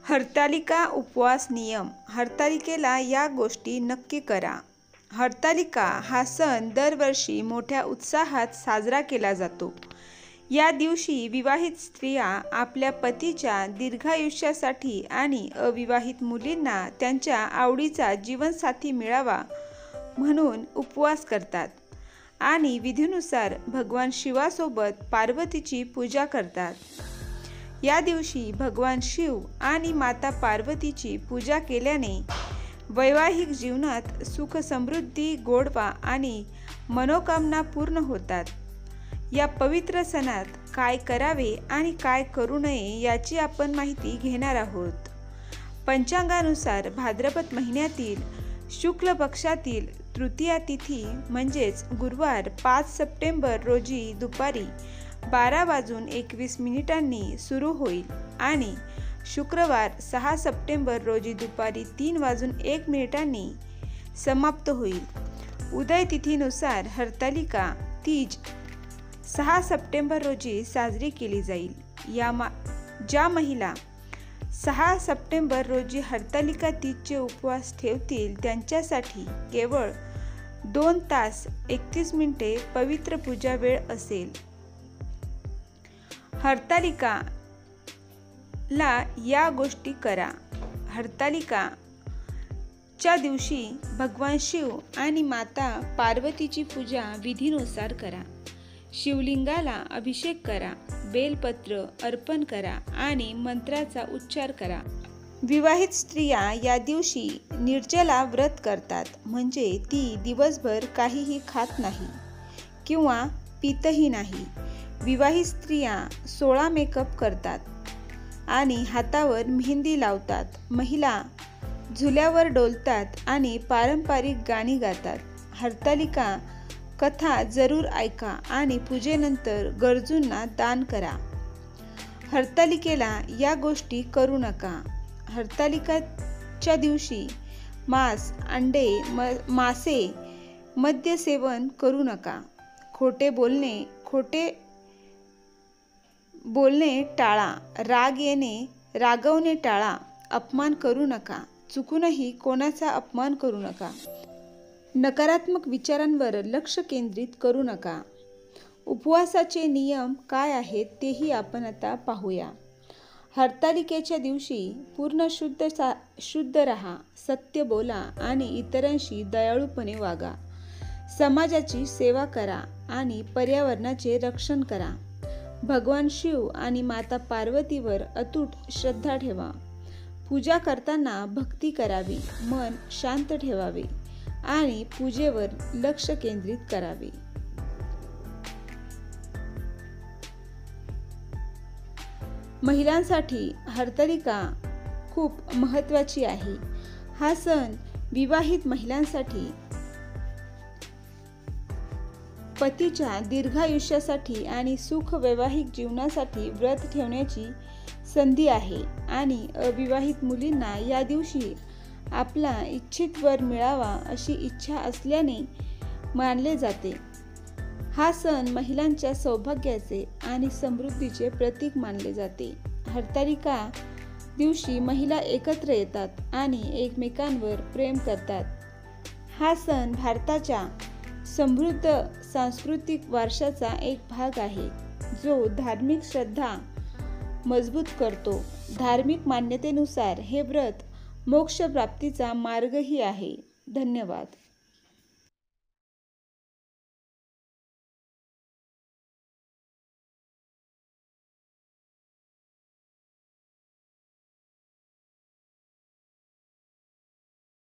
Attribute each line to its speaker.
Speaker 1: हरतालिका उपवास नियम. हरतालिकेला या गोष्टी नक्की करा. हरतालिका हा सण दरवर्षी मोठ्या उत्साहात साजरा केला जातो. या दिवशी विवाहित स्त्रिया आपल्या पतीच्या दीर्घायुष्यासाठी आणि अविवाहित मुलींना त्यांच्या आवडीचा जीवनसाथी मिळावा म्हणून उपवास करतात आणि विधीनुसार भगवान शिवासोबत पार्वतीची पूजा करतात. या दिवशी भगवान शिव आणि माता पार्वतीची पूजा केल्याने वैवाहिक जीवनात सुख समृद्धी, गोडवा आणि मनोकामना पूर्ण होतात. या पवित्र सणात काय करावे आणि काय करू नये याची आपण माहिती घेणार आहोत. पंचांगानुसार भाद्रपद महिन्यातील शुक्ल पक्षातील तृतीया तिथी म्हणजेच गुरुवार 5 सप्टेंबर रोजी दुपारी 12:21 सुरू होईल आणि शुक्रवार 6 सप्टेंबर रोजी दुपारी 3:01 समाप्त होईल. उदय तिथीनुसार हरतालिका तीज 6 सप्टेंबर रोजी साजरी केली जाईल. ज्या महिला 6 सप्टेंबर रोजी हरतालिका तीजचे उपवास ठेवतील त्यांच्यासाठी केवळ 2 तास 31 मिनिटे पवित्र पूजा वेळ असेल. हरतालिका ला या गोष्टी करा. हरतालिकाच्या दिवशी भगवान शिव आणि माता पार्वतीची पूजा विधीनुसार करा. शिवलिंगाला अभिषेक करा, बेलपत्र अर्पण करा आणि मंत्राचा उच्चार करा. विवाहित स्त्रिया या दिवशी निर्जला व्रत करतात, म्हणजे ती दिवसभर काहीही खात नाही किंवा पितही नाही. विवाहित स्त्रिया 16 मेकअप करतात आणि हातावर मेहंदी लावतात. महिला झुल्यावर डोलतात आणि पारंपरिक गाणी गातात. हरतालिका कथा जरूर ऐका आणि पूजेनंतर गरजूंना दान करा. हरतालिकेला या गोष्टी करू नका. हरतालिकाच्या दिवशी मांस, अंडे, मासे, मद्य सेवन करू नका. खोटे बोलणे टाळा. रागवणे टाळा. अपमान करू नका. चुकूनही कोणाचा अपमान करू नका. नकारात्मक विचारांवर लक्ष केंद्रित करू नका. उपवासाचे नियम काय आहेत तेही आपण आता पाहूया. हरतालिकेच्या दिवशी पूर्ण शुद्ध राहा, सत्य बोला आणि इतरांशी दयाळूपणे वागा. समाजाची सेवा करा आणि पर्यावरणाचे रक्षण करा. भगवान शिव आणि माता पार्वतीवर अतूट श्रद्धा ठेवा. पूजा करताना भक्ती करावी, मन शांत ठेवावे आणि पूजेवर लक्ष केंद्रित करावे. महिलांसाठी हरतालिका खूप महत्त्वाची आहे. हा सण विवाहित महिलांसाठी पतीच्या दीर्घायुष्यासाठी आणि सुख वैवाहिक जीवनासाठी व्रत ठेवण्याची संधी आहे आणि अविवाहित मुलींना या दिवशी आपला इच्छित वर मिळावा अशी इच्छा असल्याने मानले जाते. हा सण महिलांच्या सौभाग्याचे आणि समृद्धीचे प्रतीक मानले जाते. हरतालिका दिवशी महिला एकत्र येतात आणि एकमेकांवर प्रेम करतात. हा सण भारताच्या समृद्ध सांस्कृतिक वारशाचा एक भाग आहे, जो धार्मिक श्रद्धा मजबूत करतो. धार्मिक मान्यतेनुसार हे व्रत मोक्ष प्राप्तीचा मार्गही आहे. धन्यवाद.